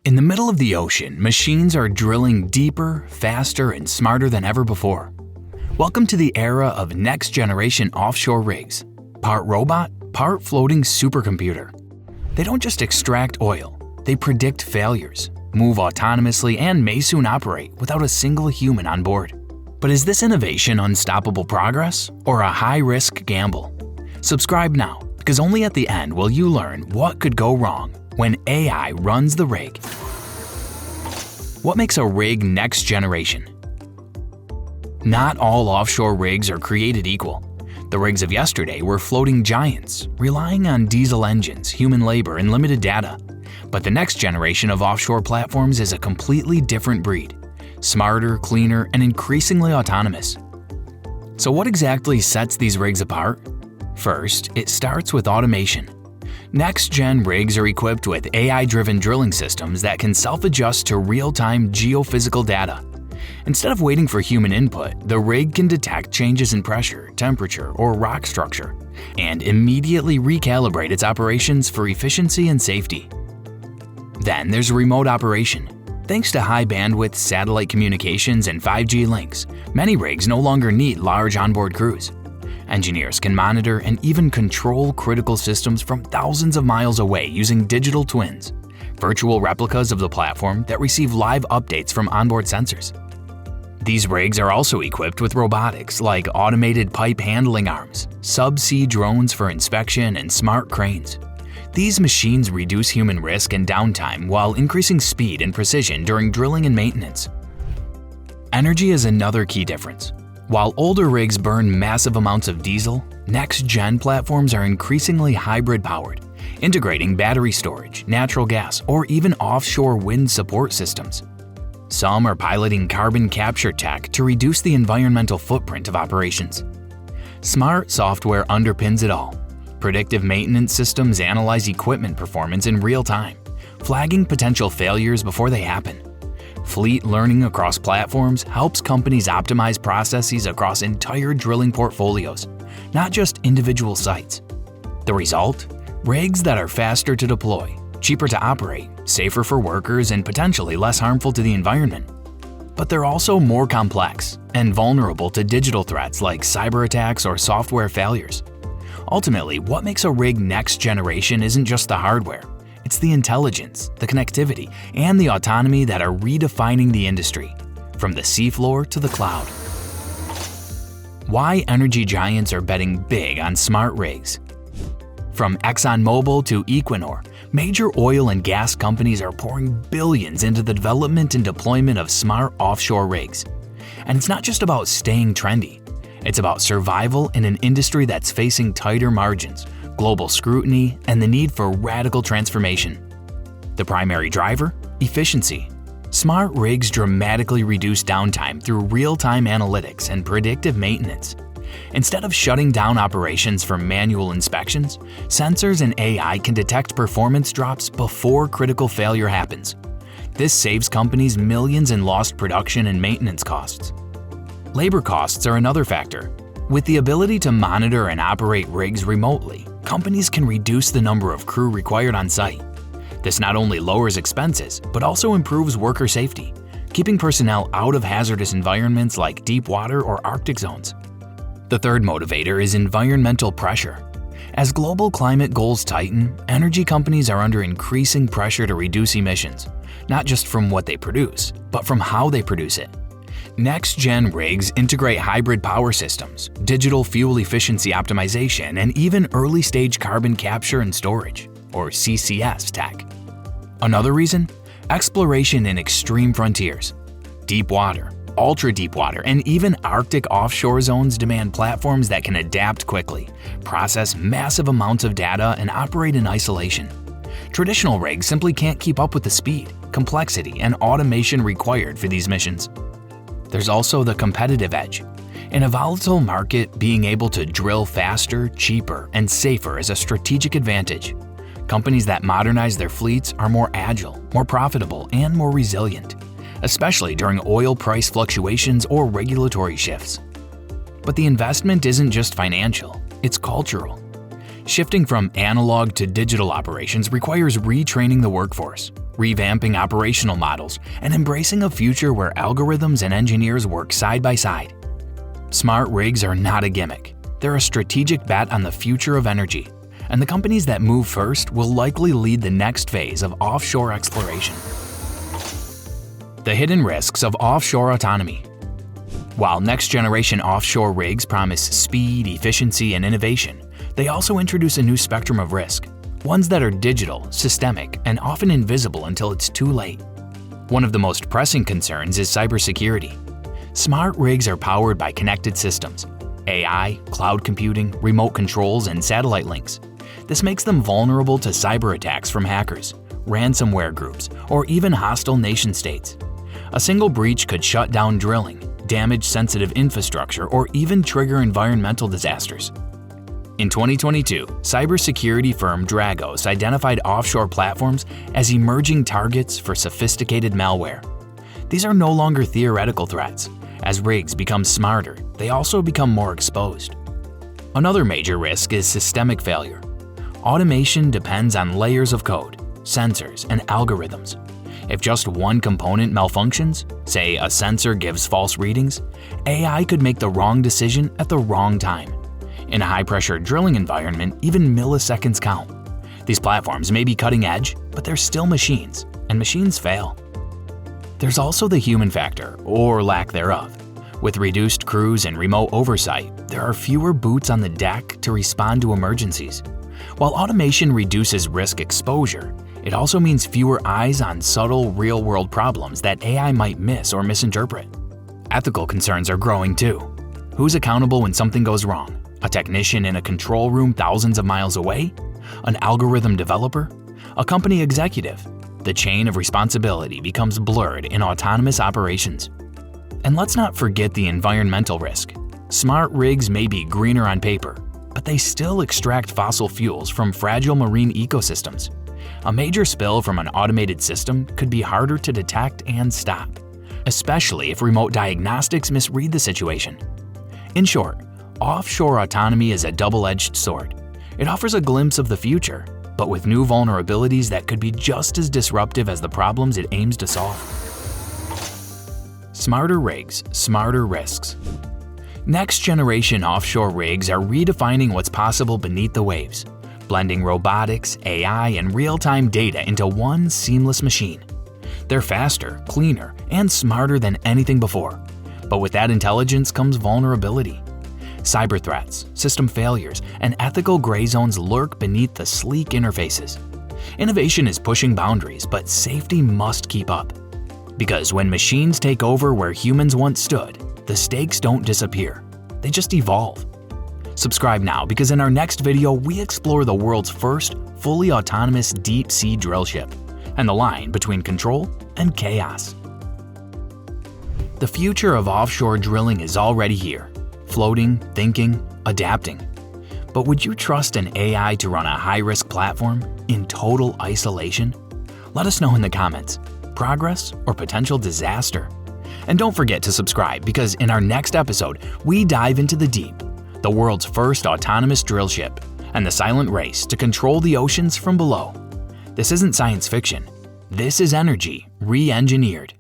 In the middle of the ocean, machines are drilling deeper, faster, and smarter than ever before. Welcome to the era of next-generation offshore rigs. Part robot, part floating supercomputer. They don't just extract oil, they predict failures, move autonomously, and may soon operate without a single human on board. But is this innovation unstoppable progress or a high-risk gamble? Subscribe now, because only at the end will you learn what could go wrong when AI runs the rig. What makes a rig next generation? Not all offshore rigs are created equal. The rigs of yesterday were floating giants, relying on diesel engines, human labor, and limited data. But the next generation of offshore platforms is a completely different breed. Smarter, cleaner, and increasingly autonomous. So what exactly sets these rigs apart? First, it starts with automation. Next-gen rigs are equipped with AI-driven drilling systems that can self-adjust to real-time geophysical data. Instead of waiting for human input, the rig can detect changes in pressure, temperature, or rock structure, and immediately recalibrate its operations for efficiency and safety. Then there's remote operation. Thanks to high-bandwidth satellite communications and 5G links, many rigs no longer need large onboard crews. Engineers can monitor and even control critical systems from thousands of miles away using digital twins, virtual replicas of the platform that receive live updates from onboard sensors. These rigs are also equipped with robotics like automated pipe handling arms, subsea drones for inspection, and smart cranes. These machines reduce human risk and downtime while increasing speed and precision during drilling and maintenance. Energy is another key difference. While older rigs burn massive amounts of diesel, next-gen platforms are increasingly hybrid-powered, integrating battery storage, natural gas, or even offshore wind support systems. Some are piloting carbon capture tech to reduce the environmental footprint of operations. Smart software underpins it all. Predictive maintenance systems analyze equipment performance in real time, flagging potential failures before they happen. Fleet learning across platforms helps companies optimize processes across entire drilling portfolios, not just individual sites. The result? Rigs that are faster to deploy, cheaper to operate, safer for workers, and potentially less harmful to the environment. But they're also more complex and vulnerable to digital threats like cyber attacks or software failures. Ultimately, what makes a rig next generation isn't just the hardware. It's the intelligence, the connectivity, and the autonomy that are redefining the industry, from the seafloor to the cloud. Why energy giants are betting big on smart rigs? From ExxonMobil to Equinor, major oil and gas companies are pouring billions into the development and deployment of smart offshore rigs. And it's not just about staying trendy. It's about survival in an industry that's facing tighter margins, global scrutiny, and the need for radical transformation. The primary driver? Efficiency. Smart rigs dramatically reduce downtime through real-time analytics and predictive maintenance. Instead of shutting down operations for manual inspections, sensors and AI can detect performance drops before critical failure happens. This saves companies millions in lost production and maintenance costs. Labor costs are another factor. With the ability to monitor and operate rigs remotely, companies can reduce the number of crew required on site. This not only lowers expenses, but also improves worker safety, keeping personnel out of hazardous environments like Deepwater or Arctic zones. The third motivator is environmental pressure. As global climate goals tighten, energy companies are under increasing pressure to reduce emissions, not just from what they produce, but from how they produce it. Next-gen rigs integrate hybrid power systems, digital fuel efficiency optimization, and even early-stage carbon capture and storage, or CCS tech. Another reason? Exploration in extreme frontiers. Deepwater, ultra-deepwater, and even Arctic offshore zones demand platforms that can adapt quickly, process massive amounts of data, and operate in isolation. Traditional rigs simply can't keep up with the speed, complexity, and automation required for these missions. There's also the competitive edge. In a volatile market, being able to drill faster, cheaper, and safer is a strategic advantage. Companies that modernize their fleets are more agile, more profitable, and more resilient, especially during oil price fluctuations or regulatory shifts. But the investment isn't just financial, it's cultural. Shifting from analog to digital operations requires retraining the workforce, revamping operational models, and embracing a future where algorithms and engineers work side by side. Smart rigs are not a gimmick. They're a strategic bet on the future of energy, and the companies that move first will likely lead the next phase of offshore exploration. The hidden risks of offshore autonomy. While next-generation offshore rigs promise speed, efficiency, and innovation, they also introduce a new spectrum of risk, ones that are digital, systemic, and often invisible until it's too late. One of the most pressing concerns is cybersecurity. Smart rigs are powered by connected systems, AI, cloud computing, remote controls, and satellite links. This makes them vulnerable to cyber attacks from hackers, ransomware groups, or even hostile nation-states. A single breach could shut down drilling, damage sensitive infrastructure, or even trigger environmental disasters. In 2022, cybersecurity firm Dragos identified offshore platforms as emerging targets for sophisticated malware. These are no longer theoretical threats. As rigs become smarter, they also become more exposed. Another major risk is systemic failure. Automation depends on layers of code, sensors, and algorithms. If just one component malfunctions, say a sensor gives false readings, AI could make the wrong decision at the wrong time. In a high-pressure drilling environment, even milliseconds count. These platforms may be cutting edge, but they're still machines, and machines fail. There's also the human factor, or lack thereof. With reduced crews and remote oversight, there are fewer boots on the deck to respond to emergencies. While automation reduces risk exposure, it also means fewer eyes on subtle, real-world problems that AI might miss or misinterpret. Ethical concerns are growing too. Who's accountable when something goes wrong? A technician in a control room thousands of miles away? An algorithm developer? A company executive? The chain of responsibility becomes blurred in autonomous operations. And let's not forget the environmental risk. Smart rigs may be greener on paper, but they still extract fossil fuels from fragile marine ecosystems. A major spill from an automated system could be harder to detect and stop, especially if remote diagnostics misread the situation. In short, offshore autonomy is a double-edged sword. It offers a glimpse of the future, but with new vulnerabilities that could be just as disruptive as the problems it aims to solve. Smarter rigs, smarter risks. Next-generation offshore rigs are redefining what's possible beneath the waves, blending robotics, AI, and real-time data into one seamless machine. They're faster, cleaner, and smarter than anything before. But with that intelligence comes vulnerability. Cyber threats, system failures, and ethical gray zones lurk beneath the sleek interfaces. Innovation is pushing boundaries, but safety must keep up. Because when machines take over where humans once stood, the stakes don't disappear, they just evolve. Subscribe now, because in our next video we explore the world's first fully autonomous deep-sea drill ship and the line between control and chaos. The future of offshore drilling is already here, floating, thinking, adapting. But would you trust an AI to run a high-risk platform in total isolation? Let us know in the comments. Progress or potential disaster? And don't forget to subscribe, because in our next episode, we dive into the deep, the world's first autonomous drill ship, and the silent race to control the oceans from below. This isn't science fiction. This is energy re-engineered.